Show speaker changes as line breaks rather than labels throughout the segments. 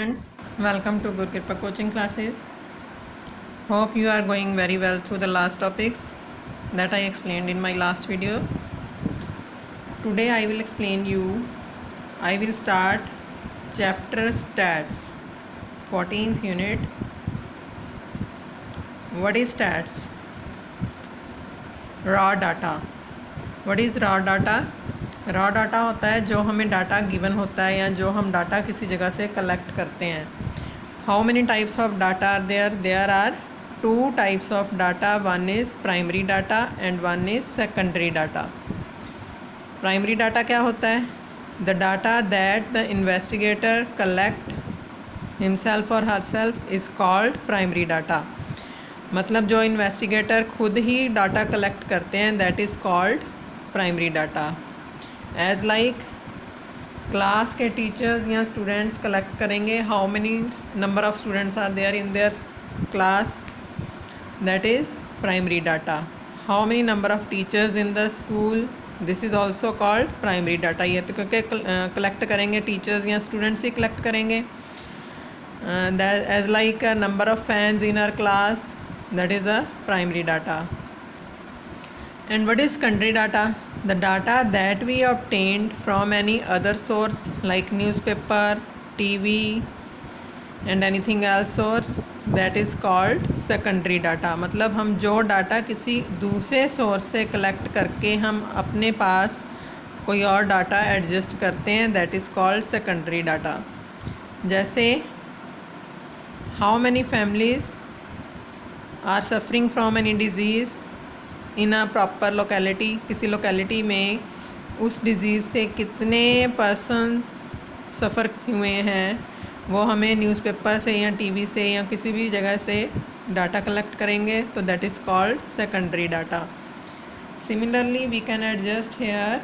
students, welcome to Gurkirpa coaching classes. Hope you are going very well through the last topics that I explained in my last video. Today I will I will start chapter stats, 14th unit. What is stats? Raw data. What is raw data? Raw data होता है जो हमें data given होता है या जो हम data किसी जगह से कलेक्ट करते हैं. How many types of data are there are 2 types of data. One is primary data and one is secondary data. Primary data क्या होता है? The data that the investigator collect himself और herself is called primary data. मतलब जो investigator खुद ही data collect करते हैं that is called primary data. As like class के टीचर्स या स्टूडेंट्स कलेक्ट करेंगे how many number of students are there in their class, that is primary data. How many number of teachers in the school, this is also called primary data. ये तो क्योंकि collect करेंगे teachers या students ही collect करेंगे. As like number of fans in our class, that is a primary data. And what is secondary data? The data that we obtained from any other source like newspaper, TV and anything else source, that is called secondary data. मतलब हम जो data किसी दूसरे source से collect करके हम अपने पास कोई और डाटा एडजस्ट करते हैं that is called secondary data. जैसे how many families are suffering from any disease in a proper locality. किसी लोकेलिटी में उस डिज़ीज़ से कितने पर्सनस सफ़र हुए हैं वो हमें न्यूज़पेपर से या टीवी से या किसी भी जगह से डाटा कलेक्ट करेंगे तो that is called secondary data. Similarly we can adjust here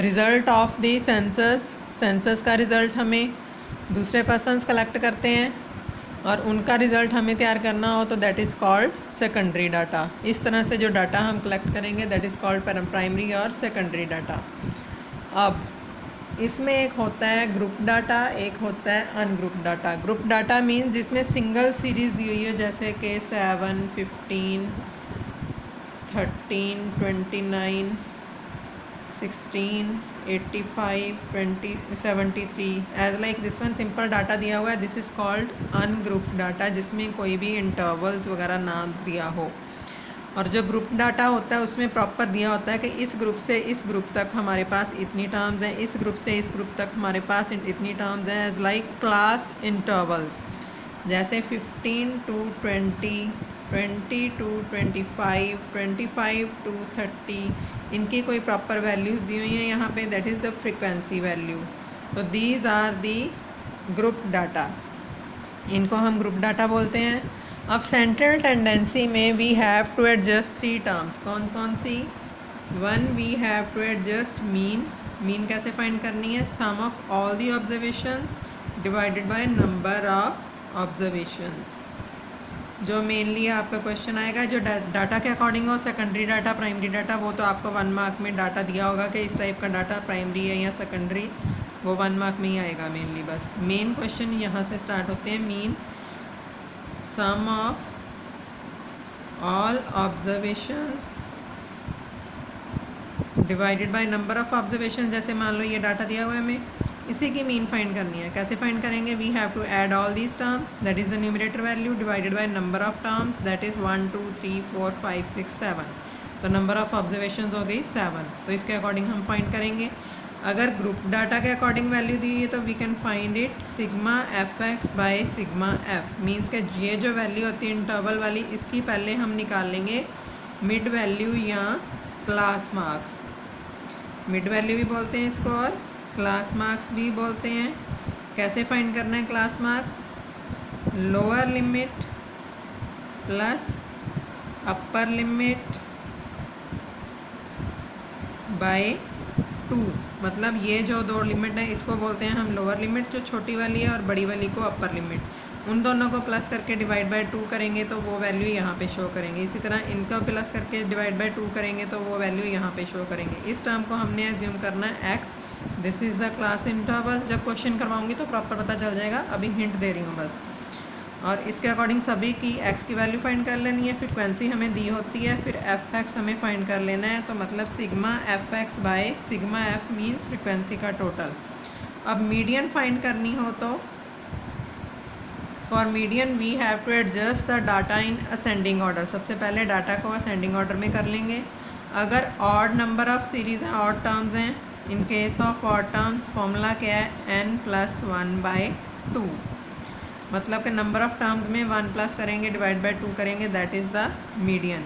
result of the census का रिज़ल्ट हमें दूसरे पर्सनस कलेक्ट करते हैं और उनका रिज़ल्ट हमें तैयार करना हो तो that is called secondary data. इस तरह से जो डाटा हम कलेक्ट करेंगे दैट इज़ कॉल्ड प्राइमरी और सेकेंडरी डाटा. अब इसमें एक होता है ग्रुप डाटा, एक होता है ungroup data. Group data means जिसमें सिंगल सीरीज़ दी हुई है जैसे कि 7, 15, 13, 29, 16, 85, 20, 73. As like this one simple data दिया हुआ है, this is called ungroup data जिसमें कोई भी इंटरवल्स वगैरह ना दिया हो. और जो ग्रुप डाटा होता है उसमें प्रॉपर दिया होता है कि इस ग्रुप से इस ग्रुप तक हमारे पास इतनी टर्म्स हैं, इस ग्रुप से इस ग्रुप तक हमारे पास इतनी टर्म्स हैं. एज लाइक क्लास इंटरवल्स जैसे 15 to 20, 20 to 25, 25 to 30. इनकी कोई प्रॉपर वैल्यूज़ दी हुई हैं यहाँ पे, that is the frequency value. तो these are the group data, इनको हम ग्रुप डाटा बोलते हैं. अब सेंट्रल टेंडेंसी में we have to adjust 3 terms. कौन कौन सी? One, we have to adjust mean. Mean कैसे फाइंड करनी है? Sum of all the observations divided by number of observations. जो मेनली आपका क्वेश्चन आएगा जो डाटा के अकॉर्डिंग हो, सेकेंडरी डाटा, प्राइमरी डाटा, वो तो आपको 1 मार्क में डाटा दिया होगा कि इस टाइप का डाटा प्राइमरी है या सेकेंडरी, वो 1 मार्क में ही आएगा मेनली. बस मेन क्वेश्चन यहाँ से स्टार्ट होते हैं. Mean sum of all observations divided by number of observation. जैसे मान लो ये डाटा दिया हुआ है हमें, इसी की मीन फाइंड करनी है. कैसे फाइंड करेंगे? We have to add all these terms, that is the numerator value divided by number of terms, that is 1, 2, 3, 4, 5, 6, 7. तो नंबर ऑफ ऑब्जर्वेशंस हो गई 7. तो इसके अकॉर्डिंग हम फाइंड करेंगे. अगर ग्रुप डाटा के अकॉर्डिंग वैल्यू दी है तो we can find it sigma f x by sigma f. Means के ये जो वैल्यू होती है इंटरवल वाली, इसकी पहले हम निकाल लेंगे मिड वैल्यू या क्लास मार्क्स. मिड वैल्यू भी बोलते हैं इसको और क्लास मार्क्स भी बोलते हैं. कैसे फाइंड करना है class marks? Lower limit plus upper limit by 2. मतलब ये जो 2 लिमिट है इसको बोलते हैं हम लोअर लिमिट जो छोटी वाली है और बड़ी वाली को अपर लिमिट. उन दोनों को प्लस करके डिवाइड बाय 2 करेंगे तो वो वैल्यू यहाँ पे शो करेंगे। इसी तरह इनको प्लस करके डिवाइड बाय 2 करेंगे तो वो वैल्यू यहाँ पे शो करेंगे। इस टर्म को हमने एज्यूम करना है x। This is the class interval. जब क्वेश्चन करवाऊंगी तो प्रॉपर पता चल जाएगा, अभी हिंट दे रही हूँ बस। और इसके अकॉर्डिंग सभी की x की वैल्यू फाइंड कर लेनी है। फ्रीक्वेंसी हमें दी होती है, फिर f(x) हमें फाइंड कर लेना है। तो मतलब sigma f(x) by sigma f means frequency का टोटल। अब मीडियन फाइंड करनी हो तो for median we have to adjust the data in ascending order. सबसे पहले डाटा को असेंडिंग ऑर्डर में कर लेंगे। अगर ऑड नंबर ऑफ सीरीज़ हैं, ऑड टर्म्स हैं, in case of odd terms formula क्या है n+1/2। मतलब कि नंबर ऑफ टर्म्स में 1 प्लस करेंगे डिवाइड बाय 2 करेंगे, दैट इज़ द मीडियन।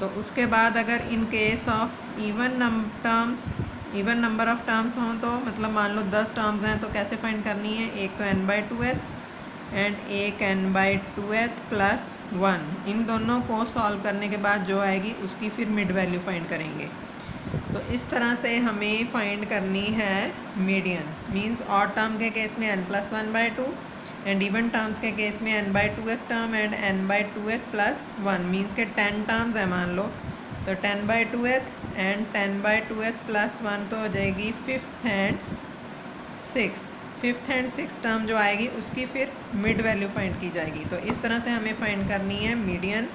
तो उसके बाद अगर in case of even number of terms हों तो मतलब मान लो 10 टर्म्स हैं तो कैसे फाइंड करनी है, एक तो n/2th एंड एक n/2th प्लस 1। इन दोनों को सॉल्व करने के बाद जो आएगी उसकी फिर मिड वैल्यू फाइंड करेंगे। तो इस तरह से हमें फाइंड करनी है मीडियन। मींस ऑड टर्म के केस में n+1/2 एंड इवन टर्म्स के केस में n/2th term and n/2th plus 1। Means के 10 टर्म्स है मान लो, तो 10/2th एंड 10/2th प्लस 1 तो हो जाएगी 5th एंड 6th टर्म जो आएगी उसकी फिर मिड वैल्यू फाइंड की जाएगी। तो इस तरह से हमें फाइंड करनी है median.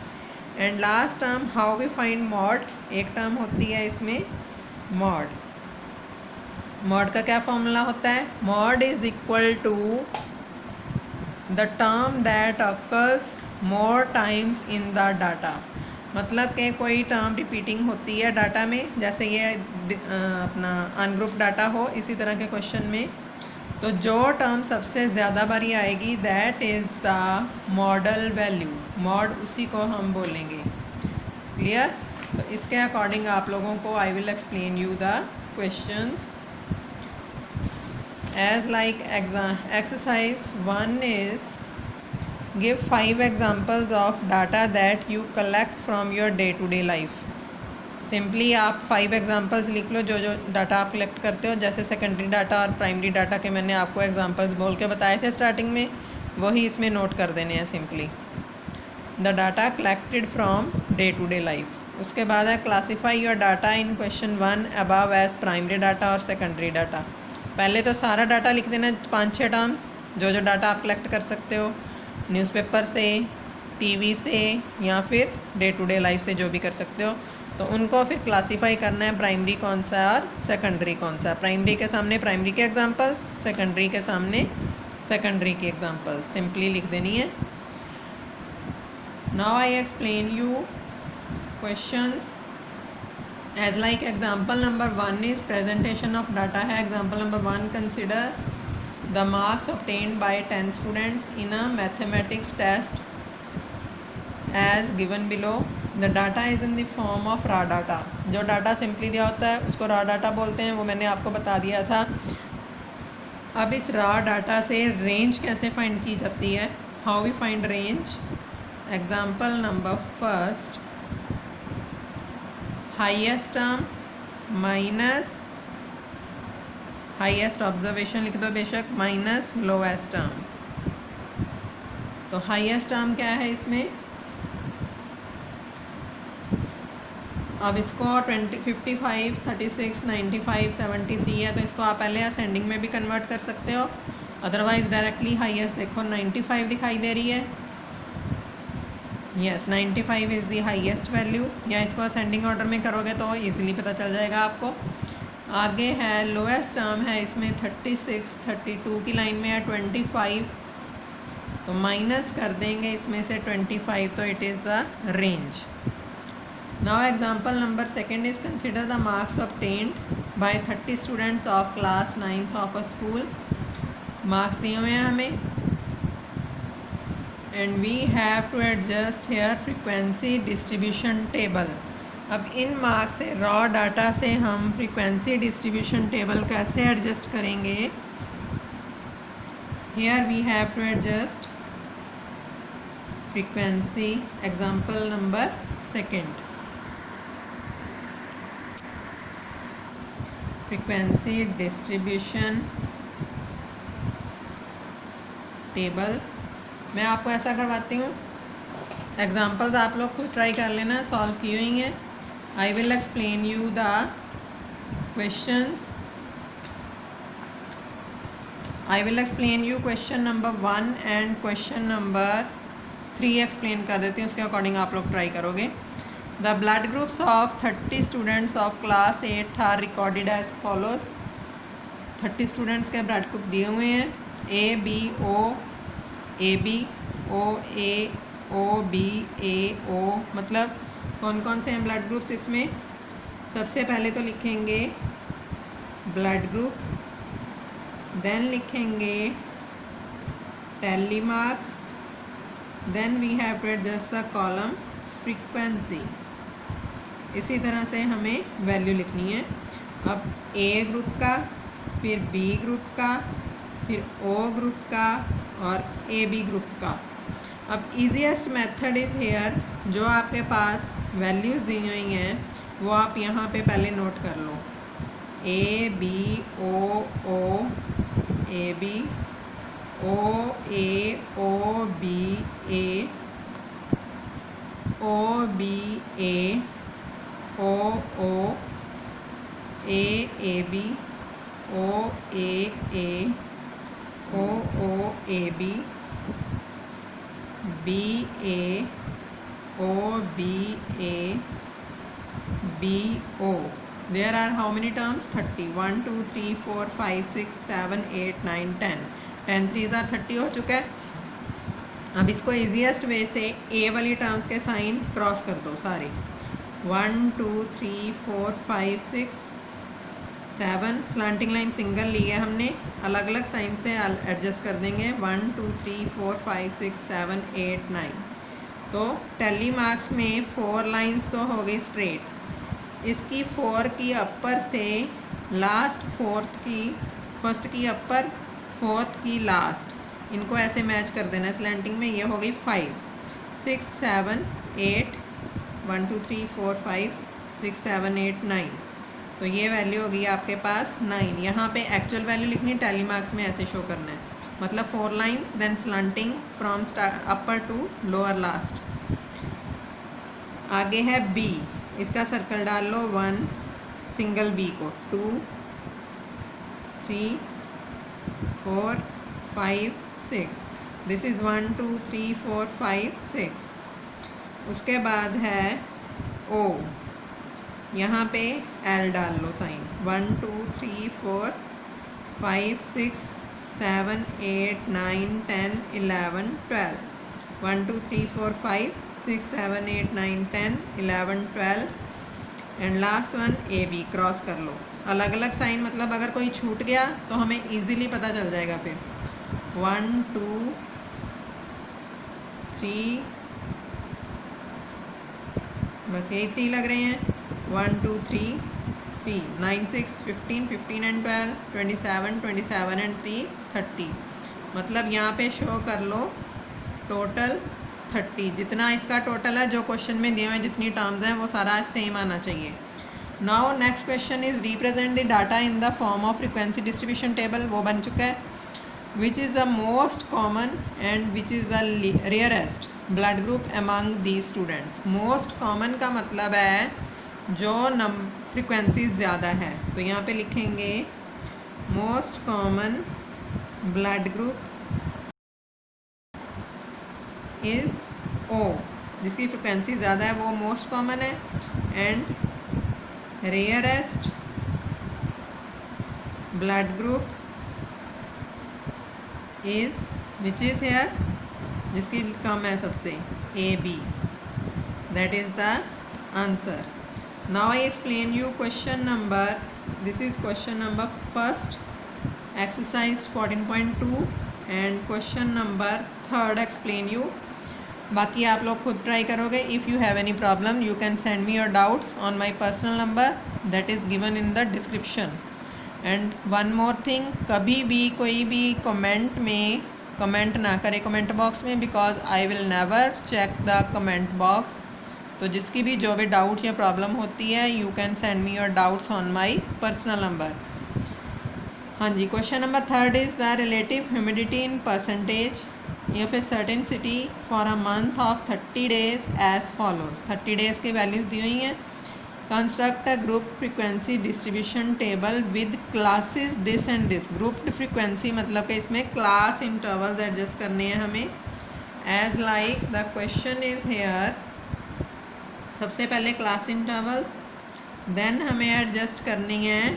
And last term how we find mode. एक टर्म होती है इसमें मॉड। मॉड का क्या फॉर्मूला होता है, mode is equal to the term that occurs more times in the data. मतलब कि कोई टर्म रिपीटिंग होती है डाटा में, जैसे ये अपना अनग्रुप डाटा हो, इसी तरह के क्वेश्चन में तो जो टर्म सबसे ज़्यादा बारी आएगी that is the model value. Mod उसी को हम बोलेंगे। क्लियर। तो इसके अकॉर्डिंग आप लोगों को आई will explain you the questions as like exercise 1 is give 5 examples of data that you collect from your day to day life। Simply आप 5 एग्जांपल्स लिख लो जो जो डाटा आप कलेक्ट करते हो। जैसे सेकेंडरी डाटा और प्राइमरी डाटा के मैंने आपको एग्जांपल्स बोल के बताए थे स्टार्टिंग में, वही इसमें नोट कर देने हैं simply. The data collected from day to day life. उसके बाद है classify your data in question 1 above as primary data और सेकेंडरी डाटा। पहले तो सारा डाटा लिख देना, 5-6 टर्म्स जो जो डाटा आप कलेक्ट कर सकते हो, न्यूज़पेपर से, टीवी से या फिर डे टू डे लाइफ से जो भी कर सकते हो। तो उनको फिर क्लासीफाई करना है, प्राइमरी कौन सा है और सेकेंडरी कौन सा है। प्राइमरी के सामने प्राइमरी के एग्जांपल्स, सेकेंडरी के सामने सेकेंडरी की एग्जांपल्स सिंपली लिख देनी है। Now I explain you questions as like example number 1 is presentation of data है। Example number 1 consider the marks obtained by 10 students in a mathematics test as given below. The data is in the form of raw data. जो data simply दिया होता है उसको raw data बोलते हैं, वो मैंने आपको बता दिया था। अब इस रॉ डाटा से रेंज कैसे फाइंड की जाती है, how we find range. Example number first, highest term minus highest observation लिख दो बेशक, माइनस लोएस्ट टर्म। तो हाईएस्ट टर्म क्या है इसमें, अब इसको 20, 55, 36, 95, 73 है तो इसको आप पहले असेंडिंग में भी कन्वर्ट कर सकते हो, अदरवाइज डायरेक्टली हाईएस्ट देखो 95 दिखाई दे रही है। Yes 95 is the highest value, या इसको असेंडिंग ऑर्डर में करोगे तो इजीली पता चल जाएगा आपको। आगे है लोएस्ट टर्म है इसमें 36, 32 की लाइन में है 25, तो माइनस कर देंगे इसमें से 25, तो it is a range. Now example number second is consider the marks obtained by 30 students of class 9th of a school. Marks दिए हुए हैं हमें and we have to adjust here frequency distribution table. अब इन marks से raw data से हम frequency distribution table कैसे एडजस्ट करेंगे। Here we have to adjust frequency. Example number second, frequency distribution table मैं आपको ऐसा करवाती हूँ, एग्जाम्पल्स आप लोग खुद ट्राई कर लेना, सॉल्व की हुई हैं। I will explain you the questions. I will explain you question number 1 and question number 3 explain कर देती हूँ, उसके अकॉर्डिंग आप लोग ट्राई करोगे। The blood groups of 30 students of class 8 are recorded as follows. 30 students के ब्लड ग्रुप दिए हुए हैं, ए B O A O B A ओ। मतलब कौन कौन से हैं ब्लड ग्रुप्स इसमें? सबसे पहले तो लिखेंगे ब्लड ग्रुप, देन लिखेंगे tally marks, then we have to adjust the column frequency. इसी तरह से हमें वैल्यू लिखनी है। अब ए ग्रुप का, फिर बी ग्रुप का, फिर ओ ग्रुप का और ए बी ग्रुप का। अब ईजीएस्ट मेथड इज़ हेयर, जो आपके पास वैल्यूज़ दी हुई हैं वो आप यहाँ पे पहले नोट कर लो। A B O A B O B A O A B O A B B O. There are how many terms? 30. 1 2 3 4 5 6 7 8 9 10. 10 3s are 30 हो चुका है। अब इसको ईजीएस्ट वे से ए वाली टर्म्स के साइन क्रॉस कर दो सारे। 1 2 3 4 5 6 7 स्लांटिंग लाइन सिंगल ली है हमने, अलग अलग साइन से एडजस्ट कर देंगे। 1 2 3 4 5 6 7 8 9। तो टैली मार्क्स में 4 लाइंस तो हो गई स्ट्रेट। इसकी 4 की अपर से लास्ट फर्स्ट की अपर, फोर्थ की लास्ट, इनको ऐसे मैच कर देना स्लैंटिंग में। ये हो गई 5 6 7 8 1 2 3 4 5 6 7 8 9। तो ये वैल्यू होगी आपके पास 9। यहाँ पे एक्चुअल वैल्यू लिखनी, टैली मार्क्स में ऐसे शो करना है। मतलब 4 lines then slanting from upper to lower last. आगे है बी, इसका सर्कल डाल लो। 1 सिंगल बी को, 2 3 4 5 6। This is 1 2 3 4 5 6। उसके बाद है ओ, यहाँ पे एल डाल लो sign. 1 2 3 4 5 6 7 8 9 10 11 12। 1 2 3 4 5 6 7 8 9 10 11 12 and last one A B. Cross कर लो अलग अलग साइन, मतलब अगर कोई छूट गया तो हमें इजीली पता चल जाएगा फिर। 1 2 3, बस यही 3 लग रहे हैं। 1 2 3 3 9 6 15 15 एंड 12 27 27 एंड 3 30। मतलब यहाँ पे शो कर लो टोटल 30। जितना इसका टोटल है जो क्वेश्चन में दिए हुए जितनी टर्म्स हैं वो सारा सेम आना चाहिए। Now next question is represent the data in the form of frequency distribution table. वो बन चुका है। Which is the most common and which is the rarest blood group among the students. Most common का मतलब है जो frequency ज़्यादा है, तो यहाँ पे लिखेंगे most common blood group is O, जिसकी फ्रिक्वेंसी ज़्यादा है वो मोस्ट कॉमन है। And rarest blood group is which is here, जिसकी कम है सबसे, A B. That is the answer. Now I explain you question number, this is question number first exercise 14.2 and question number third explain you. बाकी आप लोग खुद try करोगे। If you have any problem you can send me your doubts on my personal number that is given in the description. And one more thing, कभी भी कोई भी comment में कमेंट ना करे कमेंट बॉक्स में, because I will never check the comment box. तो जिसकी भी जो भी डाउट या प्रॉब्लम होती है you can send me your doubts on my personal number. हाँ जी, question number third is the relative humidity in percentage. if a certain city for a month of 30 days as follows, 30 days की values दी हुई हैं। Construct a group frequency distribution table with classes this and this. Grouped frequency मतलब कि इसमें class intervals adjust करने हैं हमें। As like the question is here, सबसे पहले क्लास इंटरवल्स, देन हमें एडजस्ट करनी है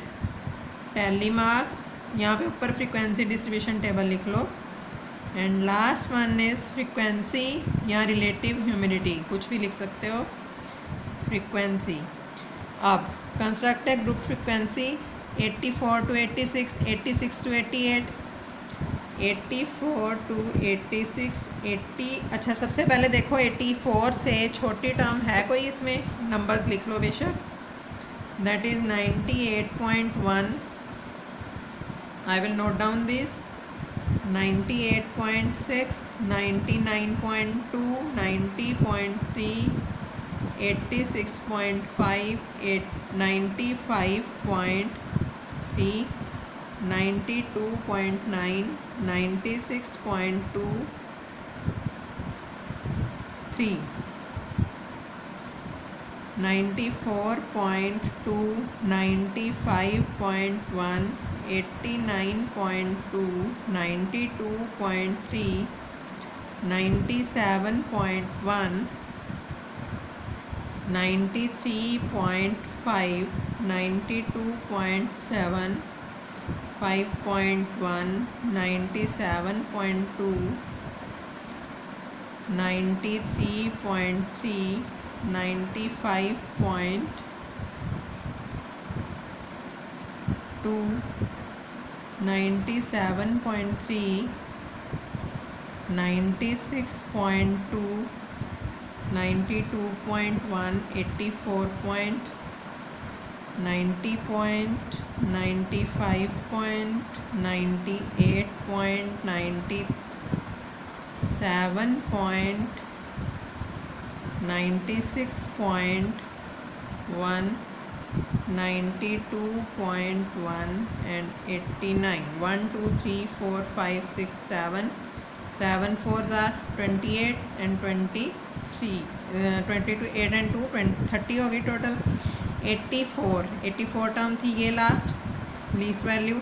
टैली मार्क्स, यहाँ पे ऊपर फ्रिक्वेंसी डिस्ट्रीब्यूशन टेबल लिख लो, and last one is frequency या रिलेटिव ह्यूमिडिटी, कुछ भी लिख सकते हो, फ्रिक्वेंसी। अब construct a group frequency 84 to 86, 86 to 88, 84 to 86, 80। अच्छा, सबसे पहले देखो 84 से छोटी टर्म है कोई, इसमें नंबर्स लिख लो बेशक। That is 98.1, I will note down this, 98.6, 99.2, 90.3, 86.5, 95.3, 92.9, 96.2, 3, 94.2, 95.1, 89.2, 92.3, 97.1, 93.5, 92.7, 5.1, 97.2, 93.3, 95.2, 97.3, 96.2, 92.1, 84. 90 point, 95 point, 98 point, 97 point, 96.1, 92.1 and 89. 1, 2, 3, 4, 5, 6, 7. 7 4s are 28 and 23. 22, 8 and 2, 30 होगी टोटल। 84 टर्म थी ये last, least value,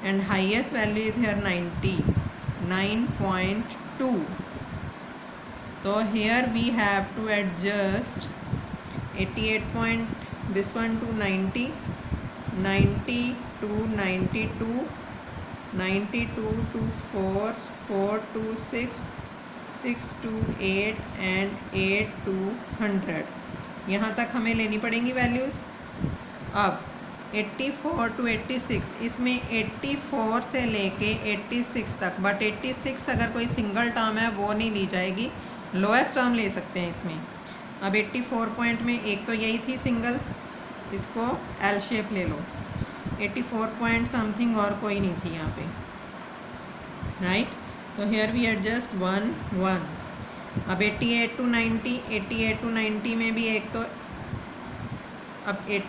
and highest value is here 99.2। तो here we have to adjust 88 point this one to 90, 90 to 92, 92 to 4, 4 to 6, 6 to 8 and 8 to 100। यहाँ तक हमें लेनी पड़ेंगी values. अब 84 to 86, इसमें 84 से लेके 86 तक, बट 86 अगर कोई सिंगल टर्म है वो नहीं ली जाएगी, लोएस्ट टर्म ले सकते हैं इसमें। अब 84 पॉइंट में एक तो यही थी सिंगल, इसको एल शेप ले लो। 84 पॉइंट समथिंग और कोई नहीं थी यहाँ पे, राइट। तो हेयर वी एडजस्ट 1 1। अब 88 to 90, 88 to 90 में भी एक तो, अब एक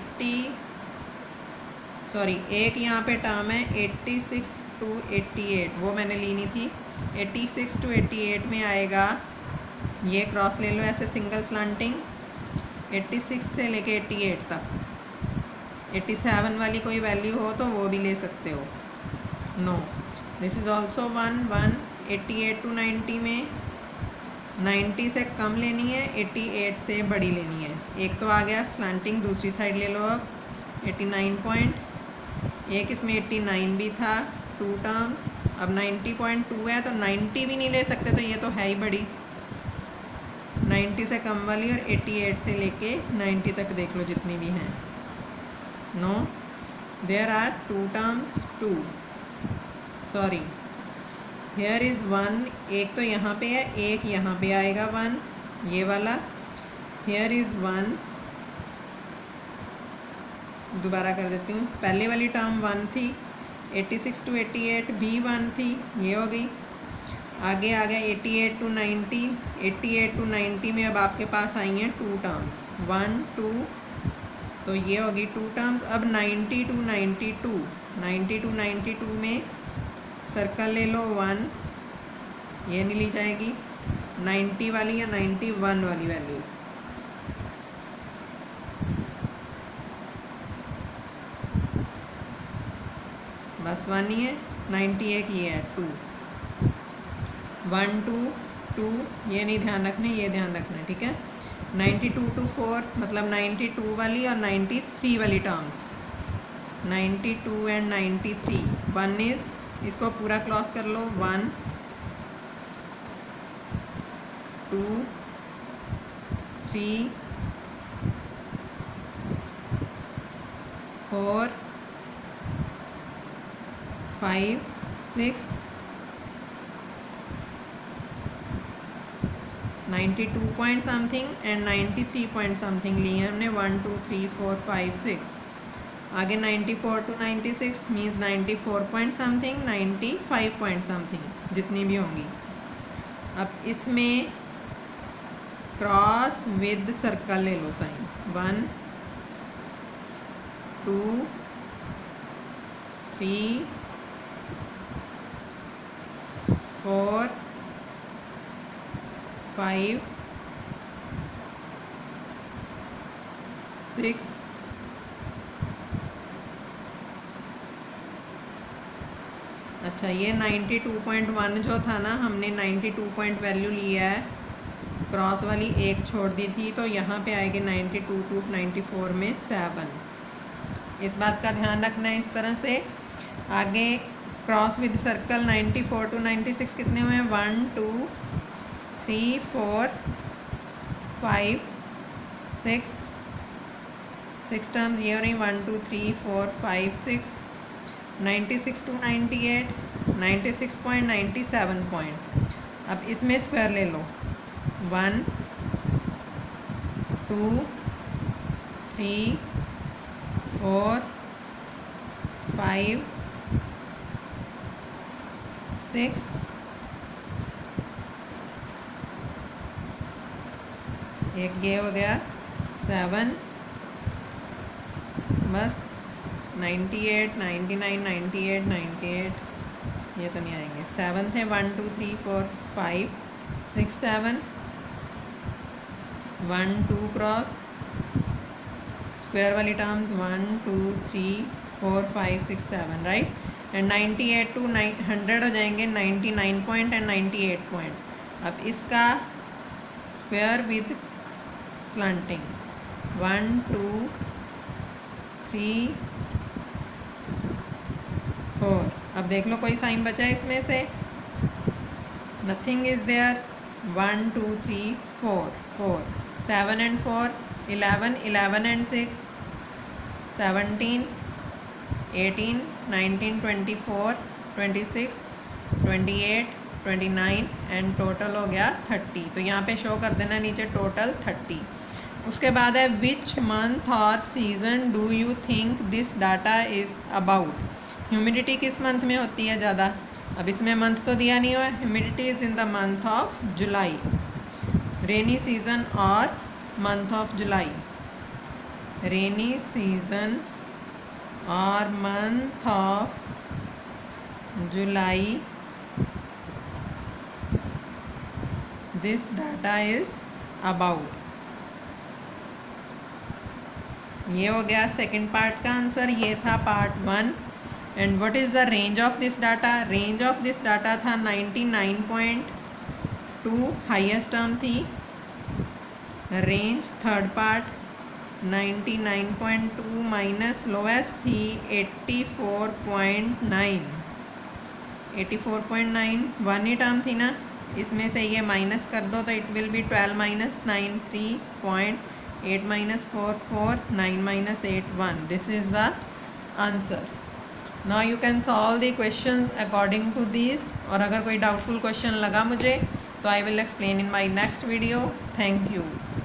यहाँ पे टर्म है 86 to 88, वो मैंने ली नहीं थी। 86 to 88 में आएगा, ये क्रॉस ले लो ऐसे सिंगल स्लांटिंग, 86 से लेके 88 तक। 87 वाली कोई वैल्यू हो तो वो भी ले सकते हो। No, this is also 1 1। 88 to 90 में 90 से कम लेनी है, 88 से बड़ी लेनी है। एक तो आ गया स्लांटिंग, दूसरी साइड ले लो अब 89 पॉइंट, एक इसमें 89 भी था, 2 टर्म्स। अब 90.2 है तो 90 भी नहीं ले सकते, तो ये तो है ही बड़ी। 90 से कम वाली और 88 से लेके 90 तक देख लो जितनी भी हैं। No, there are 2 terms, 2, sorry, here is 1, एक तो यहाँ पे है, एक यहाँ पे आएगा 1, ये वाला। हेयर इज़ 1, दोबारा कर देती हूँ, पहले वाली टर्म 1 थी, 86 to 88 भी 1 थी, ये हो गई। आगे आ गया 88 to 90, 88 to 90 में अब आपके पास आई हैं 2 टर्म्स, 1 2, तो ये होगी 2 टर्म्स। अब 90 to 92, 90 to 92 में सर्कल ले लो 1, ये नहीं ली जाएगी, 90 वाली या 91 वाली वैल्यूज़। बस 1 ही है, 90 एक ये है 2, 1 2 2, ये नहीं ध्यान रखना, ये ध्यान रखना है, ठीक है। 92 to 4 मतलब 92 वाली और 93 वाली टर्म्स, 92 एंड 93, 1 इज़, इसको पूरा क्रॉस कर लो, 1 2 3 4 5 6, 92 point something and 93 point something ली है हमने, 1 2 3 4 5 6। आगे 94 to 96 means 94 point something, 95 point something, जितनी भी होंगी। अब इसमें क्रॉस विद सर्कल ले लो साइन, 1 2 3 4 5 6 अच्छा, ये 92.1 जो था ना, हमने 92 पॉइंट वैल्यू लिया है, क्रॉस वाली एक छोड़ दी थी, तो यहाँ पे आएगी 92 to 94 में 7। इस बात का ध्यान रखना है। इस तरह से आगे क्रॉस विद सर्कल 94 to 96 कितने हुए हैं, 1 2 3 4 5 6 टर्म्स ये हो रही, 1 2 3 4 5 6, 96 to 98, 96 पॉइंट, 97 पॉइंट। अब इसमें स्क्वायर ले लो, 1 2 3 4 5 6, एक ये हो गया 7, बस 98 99 98 98, ये तो नहीं आएंगे, 7 थे, 1 2 3 4 5 6 7, 1 2 क्रॉस स्क्वायर वाली टर्म्स 1 2 3 4 5 6 7, राइट। एंड 98 to 100 हो जाएंगे, 99 पॉइंट एंड 98 पॉइंट। अब इसका स्क्वायर विद स्लैंटिंग, 1 2 3 4। अब देख लो कोई साइन बचा है इसमें से, nothing is there, 1 2 3 4 4, 7 and 4 11, 11 and 6 17, 18 19 24 26 28 29 and total हो गया 30। तो यहाँ पे शो कर देना नीचे टोटल 30। उसके बाद है विच मंथ और season do you think this data is about. Humidity किस मंथ में होती है ज़्यादा, अब इसमें मंथ तो दिया नहीं हुआ, humidity is in the month of July, rainy season और month of July, rainy season और month of July, this data is about. ये हो गया सेकंड पार्ट का आंसर, ये था part 1। And what is the range of this data, range of this data था 99.2, highest term थी। Range third part 99.2 minus lowest थी 84.9, 84.9 1 ही टर्म थी ना, इसमें से ये माइनस कर दो तो it will be 12 minus 9 3.8 minus 4 4, 9 minus 8 1। This is the answer. Now you can solve the questions according to this. और अगर कोई डाउटफुल क्वेश्चन लगा मुझे तो I will explain in my next video. Thank you.